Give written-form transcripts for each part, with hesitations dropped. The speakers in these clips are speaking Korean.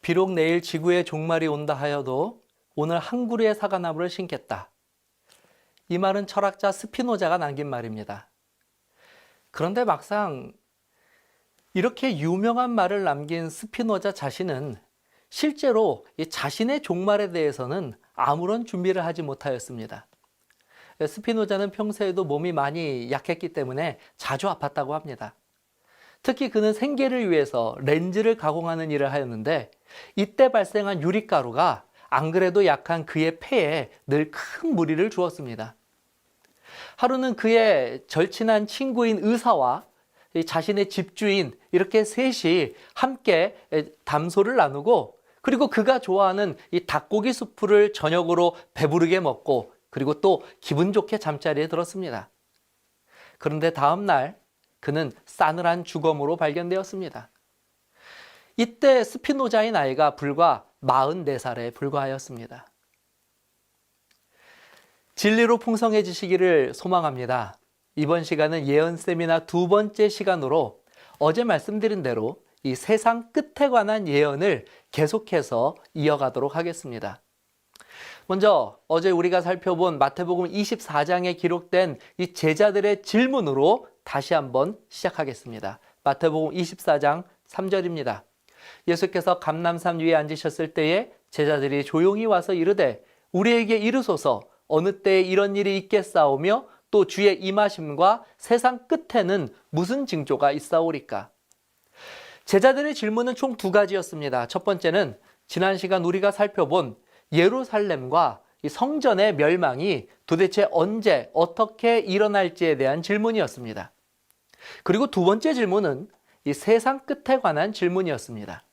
비록 내일 지구의 종말이 온다 하여도 오늘 한 그루의 사과나무를 심겠다. 이 말은 철학자 스피노자가 남긴 말입니다. 그런데 막상 이렇게 유명한 말을 남긴 스피노자 자신은 실제로 자신의 종말에 대해서는 아무런 준비를 하지 못하였습니다. 스피노자는 평소에도 몸이 많이 약했기 때문에 자주 아팠다고 합니다. 특히 그는 생계를 위해서 렌즈를 가공하는 일을 하였는데 이때 발생한 유리가루가 안 그래도 약한 그의 폐에 늘 큰 무리를 주었습니다. 하루는 그의 절친한 친구인 의사와 자신의 집주인 이렇게 셋이 함께 담소를 나누고 그리고 그가 좋아하는 이 닭고기 수프를 저녁으로 배부르게 먹고 그리고 또 기분 좋게 잠자리에 들었습니다. 그런데 다음 날 그는 싸늘한 죽음으로 발견되었습니다. 이때 스피노자의 나이가 불과 44살에 불과하였습니다. 진리로 풍성해지시기를 소망합니다. 이번 시간은 예언 세미나 두 번째 시간으로 어제 말씀드린 대로 이 세상 끝에 관한 예언을 계속해서 이어가도록 하겠습니다. 먼저 어제 우리가 살펴본 마태복음 24장에 기록된 이 제자들의 질문으로 다시 한번 시작하겠습니다. 마태복음 24장 3절입니다. 예수께서 감람산 위에 앉으셨을 때에 제자들이 조용히 와서 이르되 우리에게 이르소서 어느 때에 이런 일이 있겠사오며 또 주의 임하심과 세상 끝에는 무슨 징조가 있사오리까? 제자들의 질문은 총 두 가지였습니다. 첫 번째는 지난 시간 우리가 살펴본 예루살렘과 이 성전의 멸망이 도대체 언제 어떻게 일어날지에 대한 질문이었습니다. 그리고 두 번째 질문은 이 세상 끝에 관한 질문이었습니다.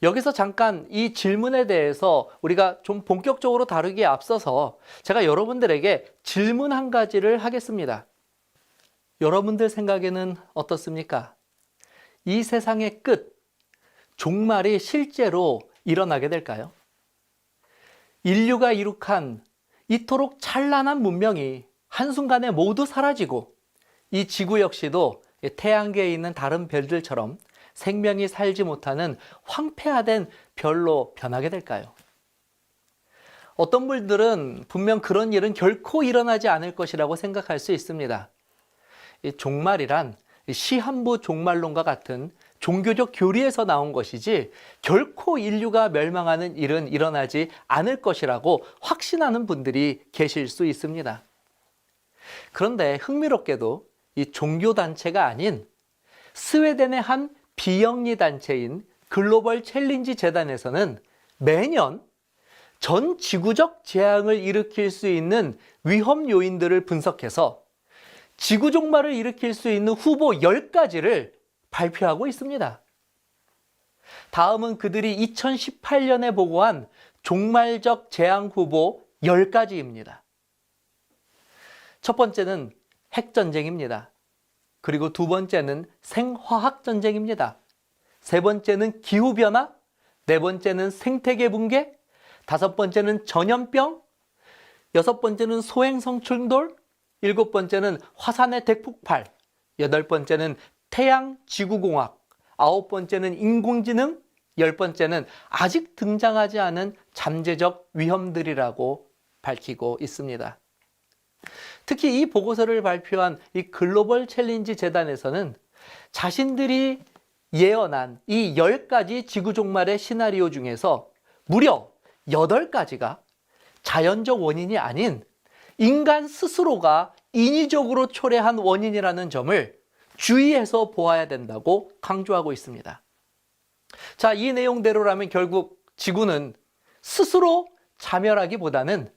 여기서 잠깐 이 질문에 대해서 우리가 좀 본격적으로 다루기에 앞서서 제가 여러분들에게 질문 한 가지를 하겠습니다. 여러분들 생각에는 어떻습니까? 이 세상의 끝, 종말이 실제로 일어나게 될까요? 인류가 이룩한 이토록 찬란한 문명이 한순간에 모두 사라지고 이 지구 역시도 태양계에 있는 다른 별들처럼 생명이 살지 못하는 황폐화된 별로 변하게 될까요? 어떤 분들은 분명 그런 일은 결코 일어나지 않을 것이라고 생각할 수 있습니다. 이 종말이란 시한부 종말론과 같은 종교적 교리에서 나온 것이지 결코 인류가 멸망하는 일은 일어나지 않을 것이라고 확신하는 분들이 계실 수 있습니다. 그런데 흥미롭게도 이 종교단체가 아닌 스웨덴의 한 비영리 단체인 글로벌 챌린지 재단에서는 매년 전 지구적 재앙을 일으킬 수 있는 위험 요인들을 분석해서 지구 종말을 일으킬 수 있는 후보 10가지를 발표하고 있습니다. 다음은 그들이 2018년에 보고한 종말적 재앙 후보 10가지입니다. 첫 번째는 핵전쟁입니다. 그리고 두 번째는 생화학전쟁입니다. 세 번째는 기후변화, 네 번째는 생태계 붕괴, 다섯 번째는 전염병, 여섯 번째는 소행성 충돌, 일곱 번째는 화산의 대폭발, 여덟 번째는 태양-지구공학, 아홉 번째는 인공지능, 열 번째는 아직 등장하지 않은 잠재적 위험들이라고 밝히고 있습니다. 특히 이 보고서를 발표한 이 글로벌 챌린지 재단에서는 자신들이 예언한 이 10가지 지구 종말의 시나리오 중에서 무려 8가지가 자연적 원인이 아닌 인간 스스로가 인위적으로 초래한 원인이라는 점을 주의해서 보아야 된다고 강조하고 있습니다. 자, 이 내용대로라면 결국 지구는 스스로 자멸하기보다는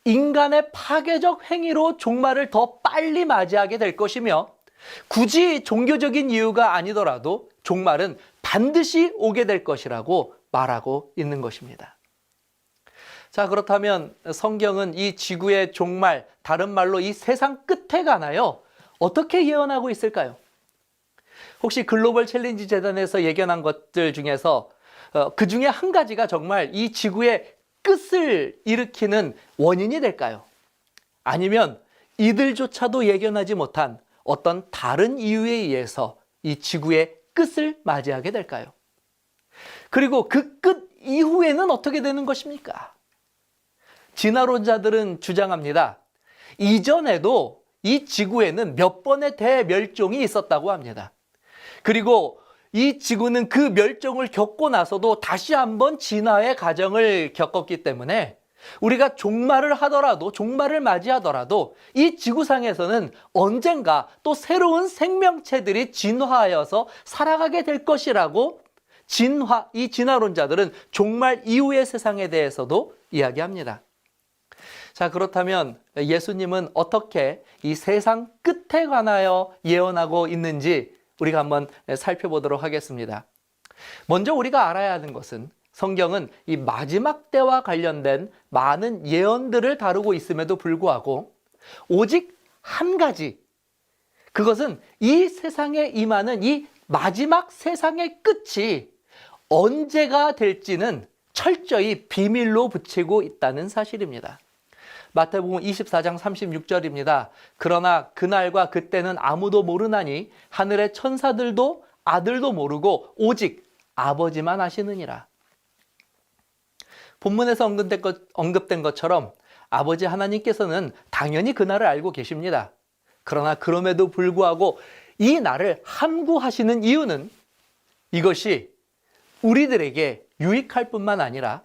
인간의 파괴적 행위로 종말을 더 빨리 맞이하게 될 것이며 굳이 종교적인 이유가 아니더라도 종말은 반드시 오게 될 것이라고 말하고 있는 것입니다. 자, 그렇다면 성경은 이 지구의 종말, 다른 말로 이 세상 끝에 관하여 어떻게 예언하고 있을까요? 혹시 글로벌 챌린지 재단에서 예견한 것들 중에서 그 중에 한 가지가 정말 이 지구의 끝을 일으키는 원인이 될까요? 아니면 이들조차도 예견하지 못한 어떤 다른 이유에 의해서 이 지구의 끝을 맞이하게 될까요? 그리고 그 끝 이후에는 어떻게 되는 것입니까? 진화론자들은 주장합니다. 이전에도 이 지구에는 몇 번의 대멸종이 있었다고 합니다. 그리고 이 지구는 그 멸종을 겪고 나서도 다시 한번 진화의 과정을 겪었기 때문에 우리가 종말을 하더라도, 종말을 맞이하더라도 이 지구상에서는 언젠가 또 새로운 생명체들이 진화하여서 살아가게 될 것이라고 이 진화론자들은 종말 이후의 세상에 대해서도 이야기합니다. 자, 그렇다면 예수님은 어떻게 이 세상 끝에 관하여 예언하고 있는지 우리가 한번 살펴보도록 하겠습니다. 먼저 우리가 알아야 하는 것은 성경은 이 마지막 때와 관련된 많은 예언들을 다루고 있음에도 불구하고 오직 한 가지, 그것은 이 세상에 임하는 이 마지막 세상의 끝이 언제가 될지는 철저히 비밀로 붙이고 있다는 사실입니다. 마태복음 24장 36절입니다. 그러나 그날과 그때는 아무도 모르나니 하늘의 천사들도 아들도 모르고 오직 아버지만 아시느니라. 본문에서 언급된 것처럼 아버지 하나님께서는 당연히 그날을 알고 계십니다. 그러나 그럼에도 불구하고 이 날을 함구하시는 이유는 이것이 우리들에게 유익할 뿐만 아니라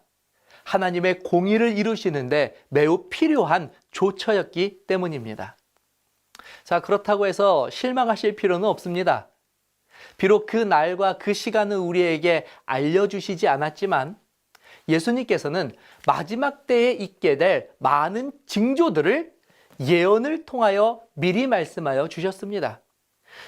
하나님의 공의를 이루시는데 매우 필요한 조처였기 때문입니다. 자, 그렇다고 해서 실망하실 필요는 없습니다. 비록 그 날과 그 시간은 우리에게 알려주시지 않았지만 예수님께서는 마지막 때에 있게 될 많은 징조들을 예언을 통하여 미리 말씀하여 주셨습니다.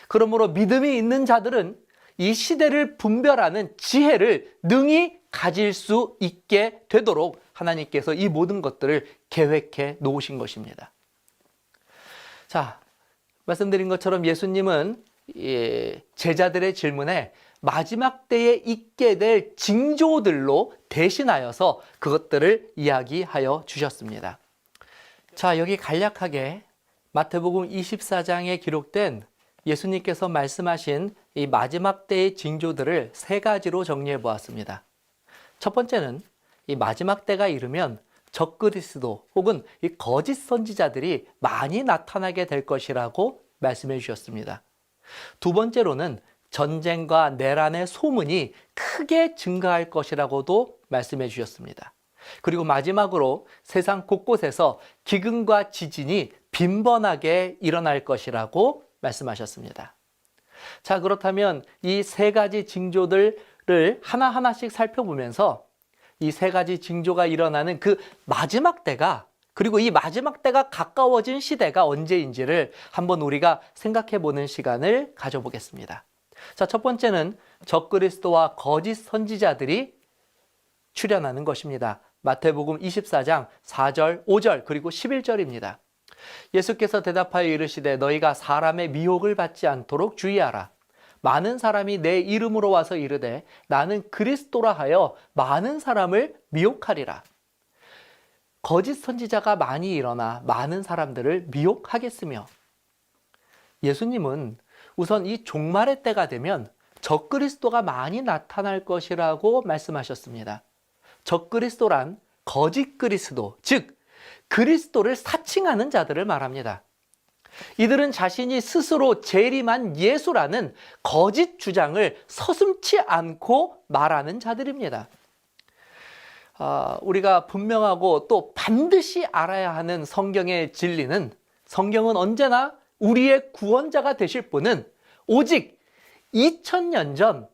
그러므로 믿음이 있는 자들은 이 시대를 분별하는 지혜를 능히 가질 수 있게 되도록 하나님께서 이 모든 것들을 계획해 놓으신 것입니다. 자, 말씀드린 것처럼 예수님은 제자들의 질문에 마지막 때에 있게 될 징조들로 대신하여서 그것들을 이야기하여 주셨습니다. 자, 여기 간략하게 마태복음 24장에 기록된 예수님께서 말씀하신 이 마지막 때의 징조들을 세 가지로 정리해 보았습니다. 첫 번째는 이 마지막 때가 이르면 적그리스도 혹은 이 거짓 선지자들이 많이 나타나게 될 것이라고 말씀해 주셨습니다. 두 번째로는 전쟁과 내란의 소문이 크게 증가할 것이라고도 말씀해 주셨습니다. 그리고 마지막으로 세상 곳곳에서 기근과 지진이 빈번하게 일어날 것이라고 말씀하셨습니다. 자, 그렇다면 이 세 가지 징조들을 하나하나씩 살펴보면서 이 세 가지 징조가 일어나는 그 마지막 때가, 그리고 이 마지막 때가 가까워진 시대가 언제인지를 한번 우리가 생각해 보는 시간을 가져보겠습니다. 자, 첫 번째는 적그리스도와 거짓 선지자들이 출현하는 것입니다. 마태복음 24장 4절, 5절, 그리고 11절입니다. 예수께서 대답하여 이르시되 너희가 사람의 미혹을 받지 않도록 주의하라. 많은 사람이 내 이름으로 와서 이르되 나는 그리스도라 하여 많은 사람을 미혹하리라. 거짓 선지자가 많이 일어나 많은 사람들을 미혹하겠으며, 예수님은 우선 이 종말의 때가 되면 적그리스도가 많이 나타날 것이라고 말씀하셨습니다. 적그리스도란 거짓 그리스도, 즉 그리스도를 사칭하는 자들을 말합니다. 이들은 자신이 스스로 재림한 예수라는 거짓 주장을 서슴지 않고 말하는 자들입니다. 우리가 분명하고 또 반드시 알아야 하는 성경의 진리는, 성경은 언제나 우리의 구원자가 되실 분은 오직 2000년 전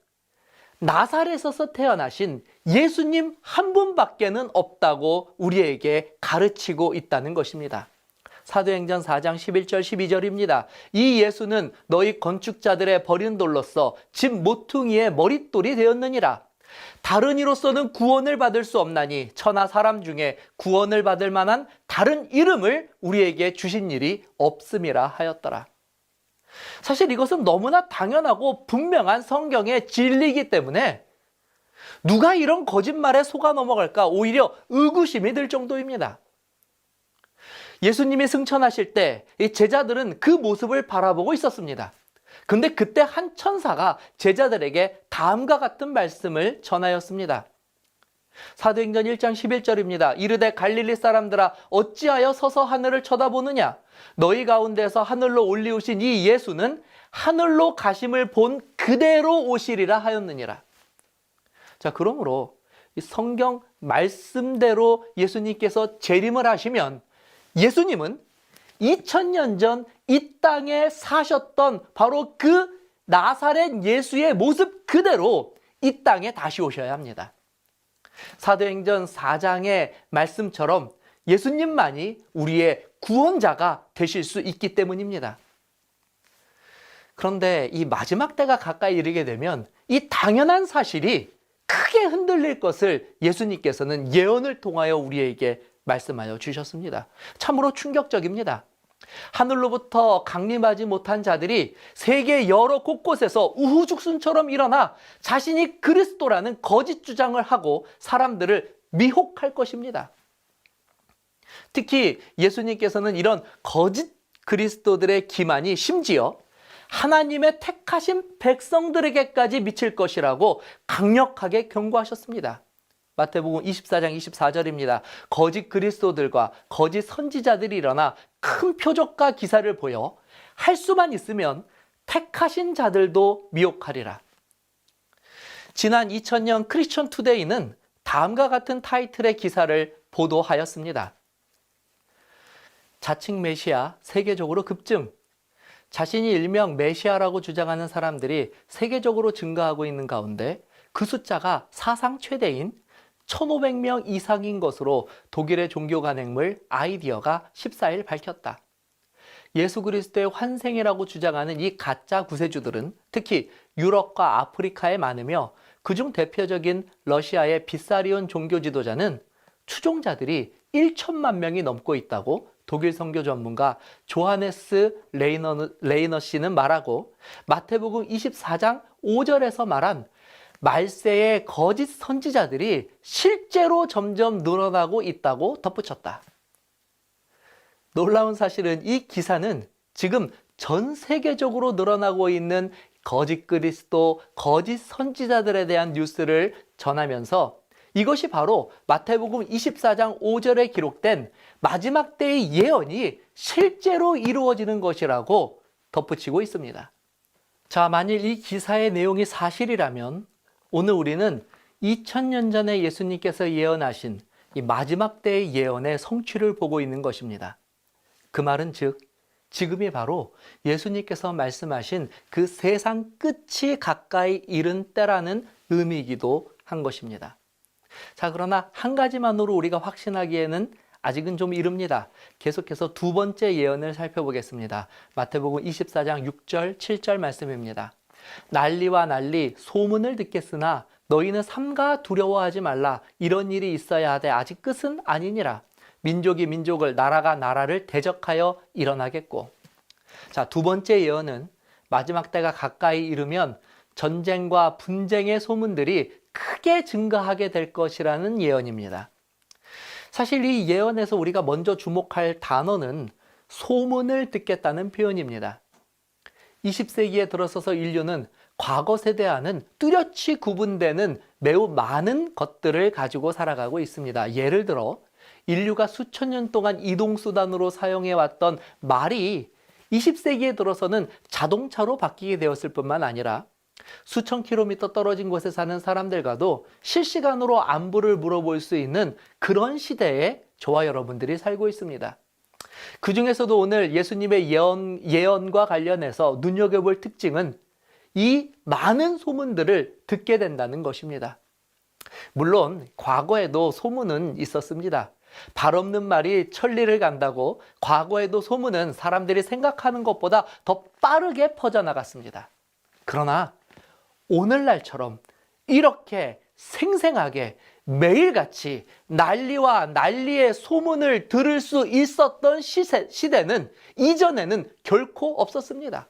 나사렛에서 태어나신 예수님 한 분밖에는 없다고 우리에게 가르치고 있다는 것입니다. 사도행전 4장 11절 12절입니다. 이 예수는 너희 건축자들의 버린 돌로서 집 모퉁이의 머릿돌이 되었느니라. 다른 이로서는 구원을 받을 수 없나니 천하 사람 중에 구원을 받을 만한 다른 이름을 우리에게 주신 일이 없음이라 하였더라. 사실 이것은 너무나 당연하고 분명한 성경의 진리이기 때문에 누가 이런 거짓말에 속아 넘어갈까 오히려 의구심이 들 정도입니다. 예수님이 승천하실 때 이 제자들은 그 모습을 바라보고 있었습니다. 근데 그때 한 천사가 제자들에게 다음과 같은 말씀을 전하였습니다. 사도행전 1장 11절입니다. 이르되 갈릴리 사람들아 어찌하여 서서 하늘을 쳐다보느냐? 너희 가운데서 하늘로 올리우신 이 예수는 하늘로 가심을 본 그대로 오시리라 하였느니라. 자, 그러므로 이 성경 말씀대로 예수님께서 재림을 하시면 예수님은 2000년 전 이 땅에 사셨던 바로 그 나사렛 예수의 모습 그대로 이 땅에 다시 오셔야 합니다. 사도행전 4장의 말씀처럼 예수님만이 우리의 구원자가 되실 수 있기 때문입니다. 그런데 이 마지막 때가 가까이 이르게 되면 이 당연한 사실이 크게 흔들릴 것을 예수님께서는 예언을 통하여 우리에게 말씀하여 주셨습니다. 참으로 충격적입니다. 하늘로부터 강림하지 못한 자들이 세계 여러 곳곳에서 우후죽순처럼 일어나 자신이 그리스도라는 거짓 주장을 하고 사람들을 미혹할 것입니다. 특히 예수님께서는 이런 거짓 그리스도들의 기만이 심지어 하나님의 택하신 백성들에게까지 미칠 것이라고 강력하게 경고하셨습니다. 마태복음 24장 24절입니다. 거짓 그리스도들과 거짓 선지자들이 일어나 큰 표적과 기사를 보여 할 수만 있으면 택하신 자들도 미혹하리라. 지난 2000년 크리스천 투데이는 다음과 같은 타이틀의 기사를 보도하였습니다. 자칭 메시아 세계적으로 급증. 자신이 일명 메시아라고 주장하는 사람들이 세계적으로 증가하고 있는 가운데 그 숫자가 사상 최대인 1500명 이상인 것으로 독일의 종교간행물 아이디어가 14일 밝혔다. 예수 그리스도의 환생이라고 주장하는 이 가짜 구세주들은 특히 유럽과 아프리카에 많으며 그중 대표적인 러시아의 비사리온 종교 지도자는 추종자들이 1천만 명이 넘고 있다고 독일 선교 전문가 조하네스 레이너 씨는 말하고 마태복음 24장 5절에서 말한 말세의 거짓 선지자들이 실제로 점점 늘어나고 있다고 덧붙였다. 놀라운 사실은 이 기사는 지금 전 세계적으로 늘어나고 있는 거짓 그리스도, 거짓 선지자들에 대한 뉴스를 전하면서 이것이 바로 마태복음 24장 5절에 기록된 마지막 때의 예언이 실제로 이루어지는 것이라고 덧붙이고 있습니다. 자, 만일 이 기사의 내용이 사실이라면 오늘 우리는 2000년 전에 예수님께서 예언하신 이 마지막 때의 예언의 성취를 보고 있는 것입니다. 그 말은 즉 지금이 바로 예수님께서 말씀하신 그 세상 끝이 가까이 이른 때라는 의미이기도 한 것입니다. 자, 그러나 한 가지만으로 우리가 확신하기에는 아직은 좀 이릅니다. 계속해서 두 번째 예언을 살펴보겠습니다. 마태복음 24장 6절, 7절 말씀입니다. 난리와 난리, 소문을 듣겠으나 너희는 삼가 두려워하지 말라. 이런 일이 있어야 하되 아직 끝은 아니니라. 민족이 민족을, 나라가 나라를 대적하여 일어나겠고. 자, 두 번째 예언은 마지막 때가 가까이 이르면 전쟁과 분쟁의 소문들이 크게 증가하게 될 것이라는 예언입니다. 사실 이 예언에서 우리가 먼저 주목할 단어는 소문을 듣겠다는 표현입니다. 20세기에 들어서서 인류는 과거 세대와는 뚜렷이 구분되는 매우 많은 것들을 가지고 살아가고 있습니다. 예를 들어 인류가 수천 년 동안 이동수단으로 사용해왔던 말이 20세기에 들어서는 자동차로 바뀌게 되었을 뿐만 아니라 수천 킬로미터 떨어진 곳에 사는 사람들과도 실시간으로 안부를 물어볼 수 있는 그런 시대에 저와 여러분들이 살고 있습니다. 그 중에서도 오늘 예수님의 예언과 관련해서 눈여겨볼 특징은 이 많은 소문들을 듣게 된다는 것입니다. 물론 과거에도 소문은 있었습니다. 발 없는 말이 천리를 간다고 과거에도 소문은 사람들이 생각하는 것보다 더 빠르게 퍼져나갔습니다. 그러나 오늘날처럼 이렇게 생생하게 매일같이 난리와 난리의 소문을 들을 수 있었던 시대는 이전에는 결코 없었습니다.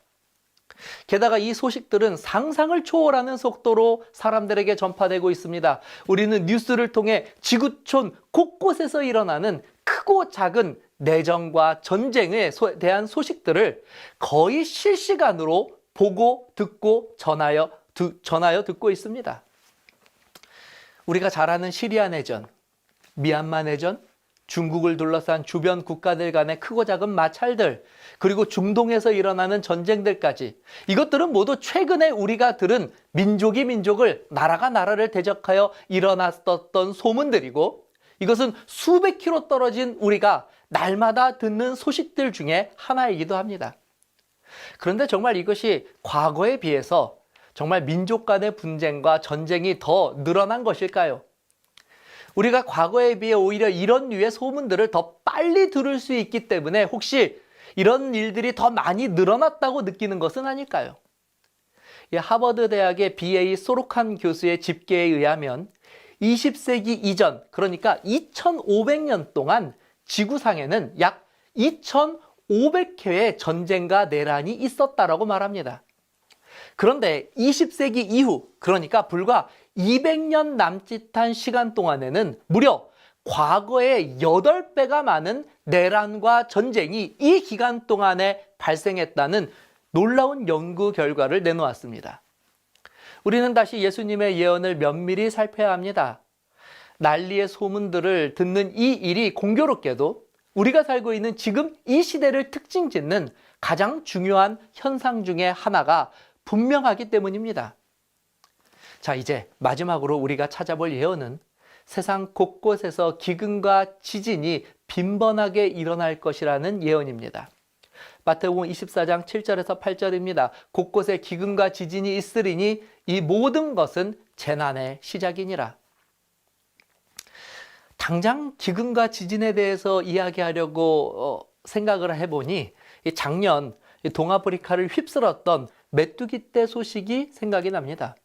게다가 이 소식들은 상상을 초월하는 속도로 사람들에게 전파되고 있습니다. 우리는 뉴스를 통해 지구촌 곳곳에서 일어나는 크고 작은 내정과 전쟁에 대한 소식들을 거의 실시간으로 보고 듣고 전하여 듣고 있습니다. 우리가 잘 아는 시리아 내전, 미얀마 내전, 중국을 둘러싼 주변 국가들 간의 크고 작은 마찰들, 그리고 중동에서 일어나는 전쟁들까지, 이것들은 모두 최근에 우리가 들은 민족이 민족을, 나라가 나라를 대적하여 일어났었던 소문들이고, 이것은 수백 킬로 떨어진 우리가 날마다 듣는 소식들 중에 하나이기도 합니다. 그런데 정말 이것이 과거에 비해서 정말 민족 간의 분쟁과 전쟁이 더 늘어난 것일까요? 우리가 과거에 비해 오히려 이런 류의 소문들을 더 빨리 들을 수 있기 때문에 혹시 이런 일들이 더 많이 늘어났다고 느끼는 것은 아닐까요? 하버드 대학의 BA 소로칸 교수의 집계에 의하면 20세기 이전, 그러니까 2500년 동안 지구상에는 약 2500회의 전쟁과 내란이 있었다라고 말합니다. 그런데 20세기 이후, 그러니까 불과 200년 남짓한 시간 동안에는 무려 과거의 8배가 많은 내란과 전쟁이 이 기간 동안에 발생했다는 놀라운 연구 결과를 내놓았습니다. 우리는 다시 예수님의 예언을 면밀히 살펴야 합니다. 난리의 소문들을 듣는 이 일이 공교롭게도 우리가 살고 있는 지금 이 시대를 특징 짓는 가장 중요한 현상 중에 하나가 분명하기 때문입니다. 자, 이제 마지막으로 우리가 찾아볼 예언은 세상 곳곳에서 기근과 지진이 빈번하게 일어날 것이라는 예언입니다. 마태복음 24장 7절에서 8절입니다. 곳곳에 기근과 지진이 있으리니 이 모든 것은 재난의 시작이니라. 당장 기근과 지진에 대해서 이야기하려고 생각을 해보니 작년 동아프리카를 휩쓸었던 메뚜기 떼 소식이 생각이 납니다.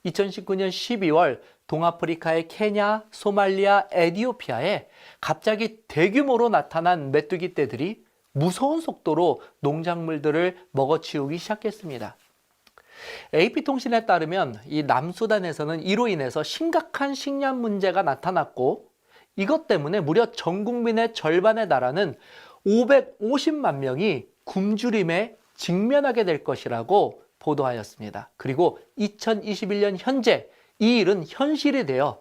2019년 12월 동아프리카의 케냐, 소말리아, 에티오피아에 갑자기 대규모로 나타난 메뚜기 떼들이 무서운 속도로 농작물들을 먹어치우기 시작했습니다. AP통신에 따르면 이 남수단에서는 이로 인해서 심각한 식량 문제가 나타났고, 이것 때문에 무려 전 국민의 절반에 달하는 550만 명이 굶주림에 직면하게 될 것이라고 보도하였습니다. 그리고 2021년 현재 이 일은 현실이 되어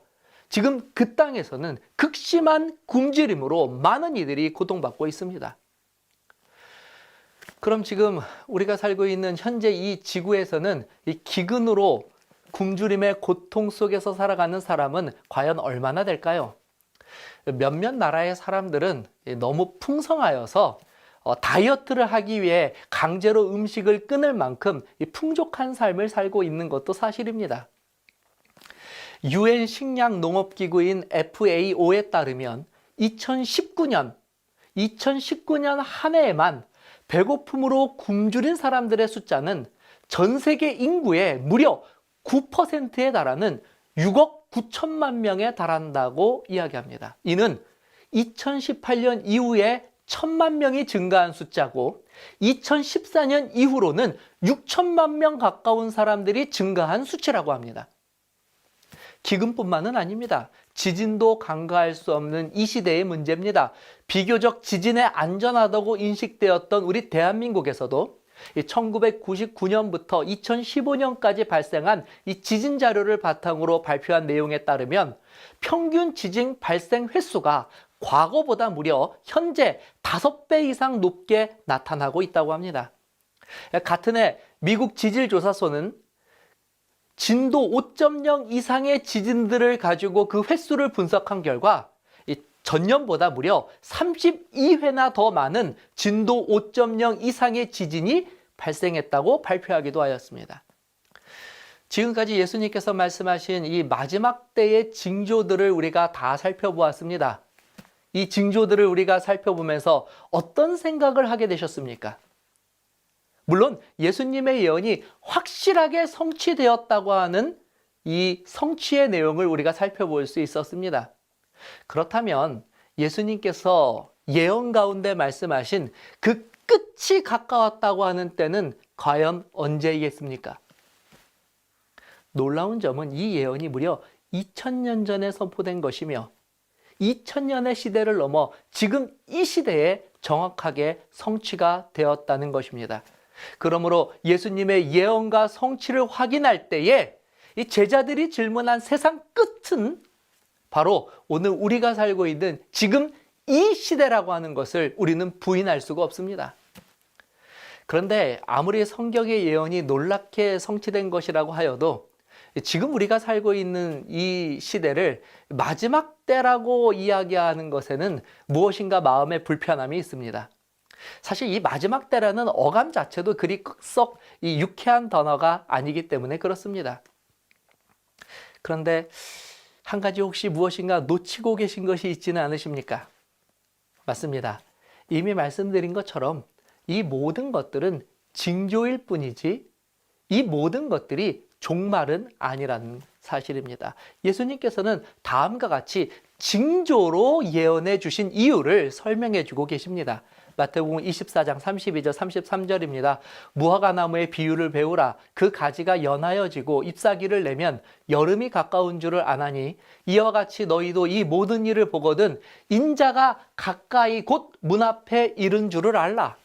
지금 그 땅에서는 극심한 굶주림으로 많은 이들이 고통받고 있습니다. 그럼 지금 우리가 살고 있는 현재 이 지구에서는 이 기근으로 굶주림의 고통 속에서 살아가는 사람은 과연 얼마나 될까요? 몇몇 나라의 사람들은 너무 풍성하여서 다이어트를 하기 위해 강제로 음식을 끊을 만큼 풍족한 삶을 살고 있는 것도 사실입니다. UN 식량농업기구인 FAO에 따르면 2019년 한 해에만 배고픔으로 굶주린 사람들의 숫자는 전 세계 인구의 무려 9%에 달하는 6억 9천만 명에 달한다고 이야기합니다. 이는 2018년 이후에 1,000만 명이 증가한 숫자고 2014년 이후로는 6천만 명 가까운 사람들이 증가한 수치라고 합니다. 기근뿐만은 아닙니다. 지진도 간과할 수 없는 이 시대의 문제입니다. 비교적 지진에 안전하다고 인식되었던 우리 대한민국에서도 1999년부터 2015년까지 발생한 이 지진 자료를 바탕으로 발표한 내용에 따르면 평균 지진 발생 횟수가 과거보다 무려 현재 5배 이상 높게 나타나고 있다고 합니다. 같은 해 미국 지질조사소는 진도 5.0 이상의 지진들을 가지고 그 횟수를 분석한 결과 전년보다 무려 32회나 더 많은 진도 5.0 이상의 지진이 발생했다고 발표하기도 하였습니다. 지금까지 예수님께서 말씀하신 이 마지막 때의 징조들을 우리가 다 살펴보았습니다. 이 징조들을 우리가 살펴보면서 어떤 생각을 하게 되셨습니까? 물론 예수님의 예언이 확실하게 성취되었다고 하는 이 성취의 내용을 우리가 살펴볼 수 있었습니다. 그렇다면 예수님께서 예언 가운데 말씀하신 그 끝이 가까웠다고 하는 때는 과연 언제이겠습니까? 놀라운 점은 이 예언이 무려 2000년 전에 선포된 것이며 2000년의 시대를 넘어 지금 이 시대에 정확하게 성취가 되었다는 것입니다. 그러므로 예수님의 예언과 성취를 확인할 때에 이 제자들이 질문한 세상 끝은 바로 오늘 우리가 살고 있는 지금 이 시대라고 하는 것을 우리는 부인할 수가 없습니다. 그런데 아무리 성경의 예언이 놀랍게 성취된 것이라고 하여도 지금 우리가 살고 있는 이 시대를 마지막 때라고 이야기하는 것에는 무엇인가 마음의 불편함이 있습니다. 사실 이 마지막 때라는 어감 자체도 그리 썩 유쾌한 단어가 아니기 때문에 그렇습니다. 그런데 한 가지 혹시 무엇인가 놓치고 계신 것이 있지는 않으십니까? 맞습니다. 이미 말씀드린 것처럼 이 모든 것들은 징조일 뿐이지 이 모든 것들이 종말은 아니라는 사실입니다. 예수님께서는 다음과 같이 징조로 예언해 주신 이유를 설명해 주고 계십니다. 마태복음 24장 32절 33절입니다. 무화과나무의 비유를 배우라. 그 가지가 연하여지고 잎사귀를 내면 여름이 가까운 줄을 아나니 이와 같이 너희도 이 모든 일을 보거든 인자가 가까이 곧 문 앞에 이른 줄을 알라.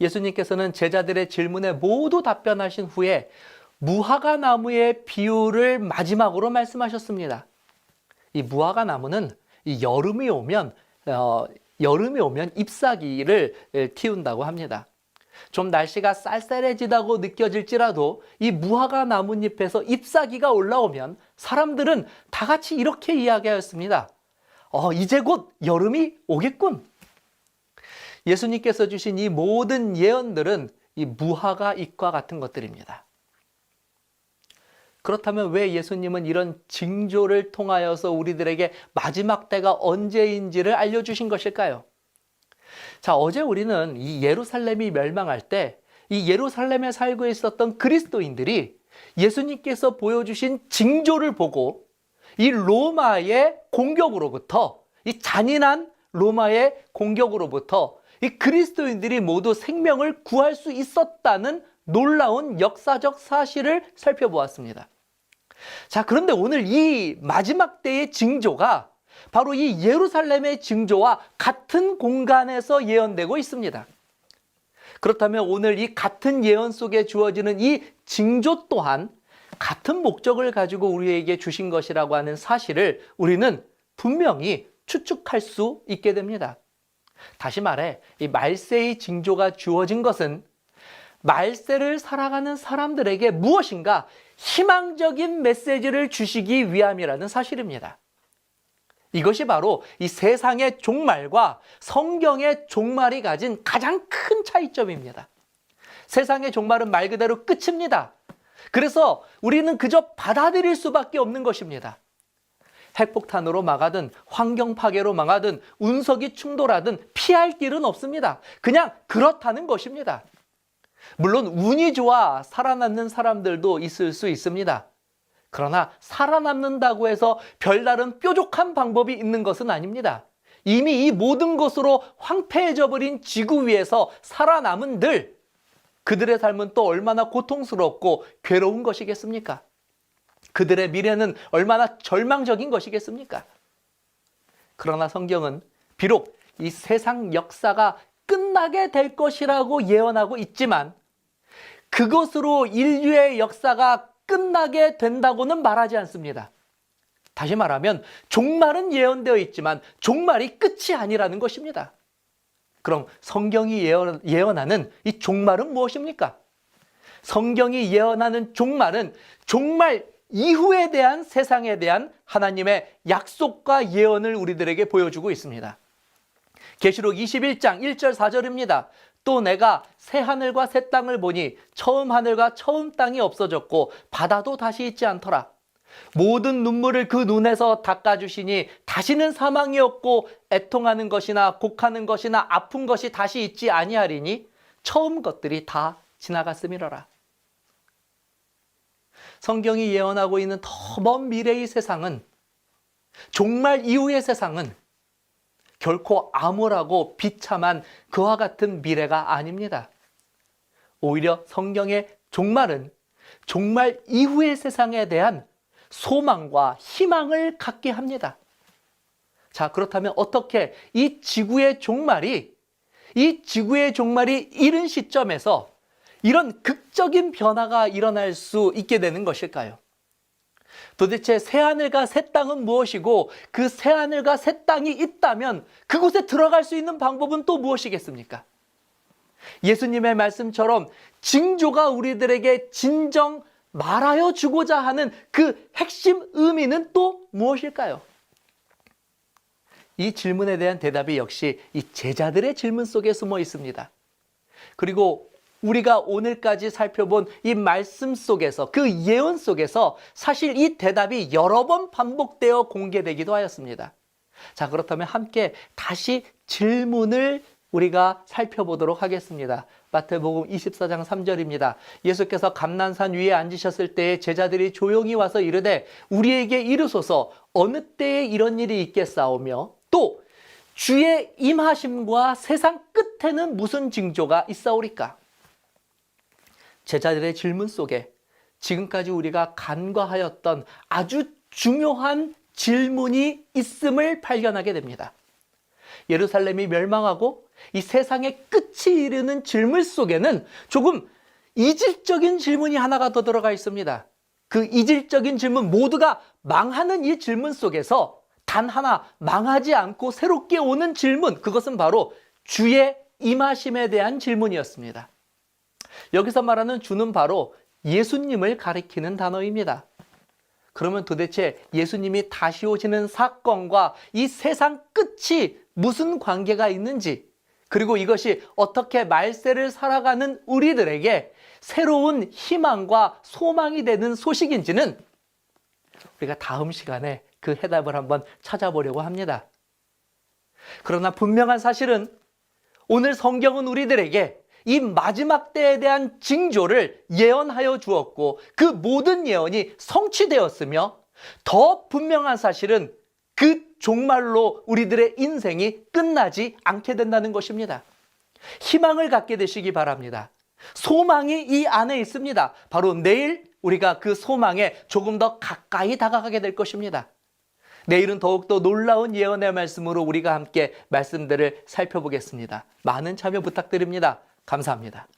예수님께서는 제자들의 질문에 모두 답변하신 후에 무화과나무의 비유를 마지막으로 말씀하셨습니다. 이 무화과나무는 이 여름이 오면 잎사귀를 틔운다고 합니다. 좀 날씨가 쌀쌀해지다고 느껴질지라도 이 무화과 나뭇잎에서 잎사귀가 올라오면 사람들은 다 같이 이렇게 이야기하였습니다. 이제 곧 여름이 오겠군. 예수님께서 주신 이 모든 예언들은 이 무화과 잎과 같은 것들입니다. 그렇다면 왜 예수님은 이런 징조를 통하여서 우리들에게 마지막 때가 언제인지를 알려주신 것일까요? 자, 어제 우리는 이 예루살렘이 멸망할 때 이 예루살렘에 살고 있었던 그리스도인들이 예수님께서 보여주신 징조를 보고 이 로마의 공격으로부터, 이 잔인한 로마의 공격으로부터 이 그리스도인들이 모두 생명을 구할 수 있었다는 놀라운 역사적 사실을 살펴보았습니다. 자, 그런데 오늘 이 마지막 때의 징조가 바로 이 예루살렘의 징조와 같은 공간에서 예언되고 있습니다. 그렇다면 오늘 이 같은 예언 속에 주어지는 이 징조 또한 같은 목적을 가지고 우리에게 주신 것이라고 하는 사실을 우리는 분명히 추측할 수 있게 됩니다. 다시 말해, 이 말세의 징조가 주어진 것은 말세를 살아가는 사람들에게 무엇인가 희망적인 메시지를 주시기 위함이라는 사실입니다. 이것이 바로 이 세상의 종말과 성경의 종말이 가진 가장 큰 차이점입니다. 세상의 종말은 말 그대로 끝입니다. 그래서 우리는 그저 받아들일 수밖에 없는 것입니다. 핵폭탄으로 망하든 환경 파괴로 망하든 운석이 충돌하든 피할 길은 없습니다. 그냥 그렇다는 것입니다. 물론 운이 좋아 살아남는 사람들도 있을 수 있습니다. 그러나 살아남는다고 해서 별다른 뾰족한 방법이 있는 것은 아닙니다. 이미 이 모든 것으로 황폐해져 버린 지구 위에서 살아남은 그들의 삶은 또 얼마나 고통스럽고 괴로운 것이겠습니까? 그들의 미래는 얼마나 절망적인 것이겠습니까? 그러나 성경은 비록 이 세상 역사가 끝나게 될 것이라고 예언하고 있지만 그것으로 인류의 역사가 끝나게 된다고는 말하지 않습니다. 다시 말하면 종말은 예언되어 있지만 종말이 끝이 아니라는 것입니다. 그럼 성경이 예언하는 이 종말은 무엇입니까? 성경이 예언하는 종말은 종말 이후에 대한 세상에 대한 하나님의 약속과 예언을 우리들에게 보여주고 있습니다. 계시록 21장 1절 4절입니다. 또 내가 새 하늘과 새 땅을 보니 처음 하늘과 처음 땅이 없어졌고 바다도 다시 있지 않더라. 모든 눈물을 그 눈에서 닦아주시니 다시는 사망이 없고 애통하는 것이나 곡하는 것이나 아픈 것이 다시 있지 아니하리니 처음 것들이 다 지나갔음이로라. 성경이 예언하고 있는 더 먼 미래의 세상은, 종말 이후의 세상은 결코 암울하고 비참한 그와 같은 미래가 아닙니다. 오히려 성경의 종말은 종말 이후의 세상에 대한 소망과 희망을 갖게 합니다. 자, 그렇다면 어떻게 이 지구의 종말이 이른 시점에서 이런 극적인 변화가 일어날 수 있게 되는 것일까요? 도대체 새하늘과 새 땅은 무엇이고 그 새하늘과 새 땅이 있다면 그곳에 들어갈 수 있는 방법은 또 무엇이겠습니까? 예수님의 말씀처럼 징조가 우리들에게 진정 말하여 주고자 하는 그 핵심 의미는 또 무엇일까요? 이 질문에 대한 대답이 역시 이 제자들의 질문 속에 숨어 있습니다. 그리고 우리가 오늘까지 살펴본 이 말씀 속에서, 그 예언 속에서 사실 이 대답이 여러 번 반복되어 공개되기도 하였습니다. 자, 그렇다면 함께 다시 질문을 우리가 살펴보도록 하겠습니다. 마태복음 24장 3절입니다. 예수께서 감난산 위에 앉으셨을 때에 제자들이 조용히 와서 이르되 우리에게 이르소서 어느 때에 이런 일이 있겠사오며 또 주의 임하심과 세상 끝에는 무슨 징조가 있사오리까? 제자들의 질문 속에 지금까지 우리가 간과하였던 아주 중요한 질문이 있음을 발견하게 됩니다. 예루살렘이 멸망하고 이 세상의 끝이 이르는 질문 속에는 조금 이질적인 질문이 하나가 더 들어가 있습니다. 그 이질적인 질문, 모두가 망하는 이 질문 속에서 단 하나 망하지 않고 새롭게 오는 질문, 그것은 바로 주의 임하심에 대한 질문이었습니다. 여기서 말하는 주는 바로 예수님을 가리키는 단어입니다. 그러면 도대체 예수님이 다시 오시는 사건과 이 세상 끝이 무슨 관계가 있는지, 그리고 이것이 어떻게 말세를 살아가는 우리들에게 새로운 희망과 소망이 되는 소식인지는 우리가 다음 시간에 그 해답을 한번 찾아보려고 합니다. 그러나 분명한 사실은 오늘 성경은 우리들에게 이 마지막 때에 대한 징조를 예언하여 주었고 그 모든 예언이 성취되었으며 더 분명한 사실은 그 종말로 우리들의 인생이 끝나지 않게 된다는 것입니다. 희망을 갖게 되시기 바랍니다. 소망이 이 안에 있습니다. 바로 내일 우리가 그 소망에 조금 더 가까이 다가가게 될 것입니다. 내일은 더욱더 놀라운 예언의 말씀으로 우리가 함께 말씀들을 살펴보겠습니다. 많은 참여 부탁드립니다. 감사합니다.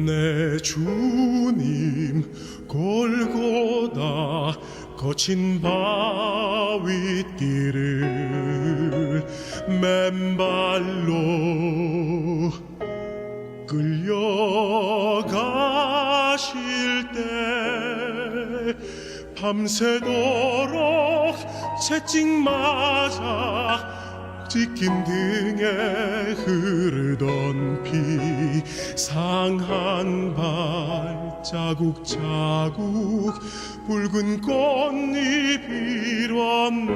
내 주님 골고다 거친 바윗길을 맨발로 끌려가실 때 밤새도록 채찍 맞아 찢긴 등에 흐르던 피 상한 발자국 자국 붉은 꽃잎 일었네.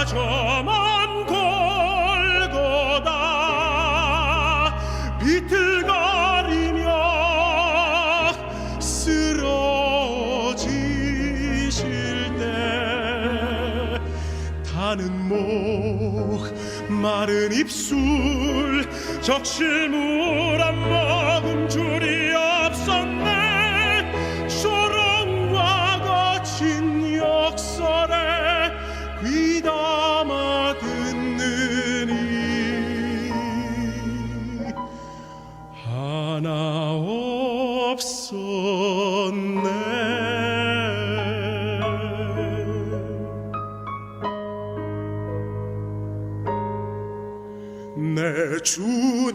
저 먼 골고다 비틀거리며 쓰러지실 때 타는 목 마른 입술 적실물 한 모금 줄이 없었네. 조롱과 거친 역설에 귀담아 듣느니 하나 없었네. 내 주님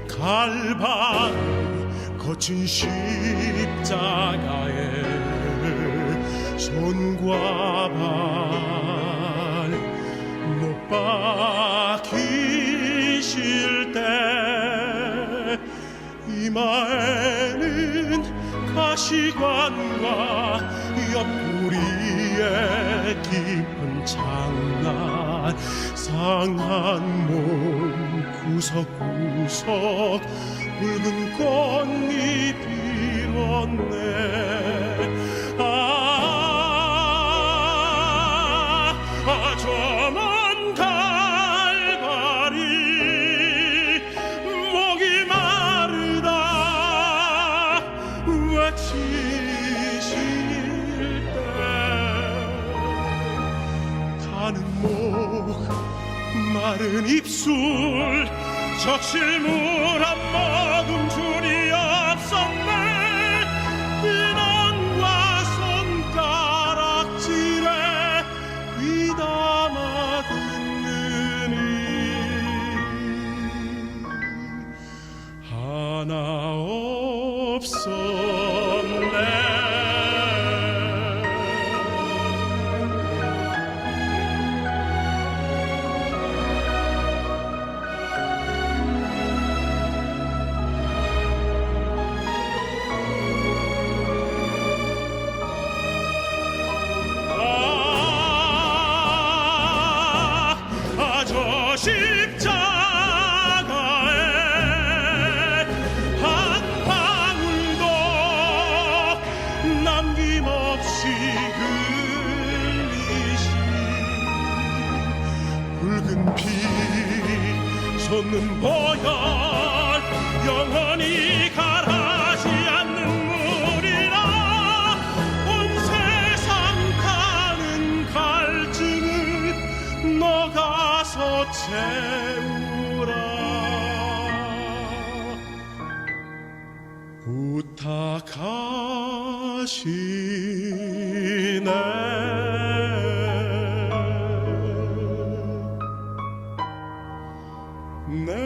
갈바리 거친 십자가에 손과 발 못 박히실 때 이마에는 가시관과 옆구리에 깊은 장난 상한 몸 구석구석 붉은 꽃잎 일었네. 저 먼 갈갈이 목이 마르다 외치실 때 가는 목 마른 입술 적실 물 한 모금 줄이 없었네 인원과 손가락질에 귀담아 듣느니 하나 없었네 저 십자가에 한 방울도 남김없이 흘리신 붉은 피 솟는 보혈 영원히 가라지 않는 물이라 온 세상 가는 갈증을 너가서 채우라 부탁하시네 내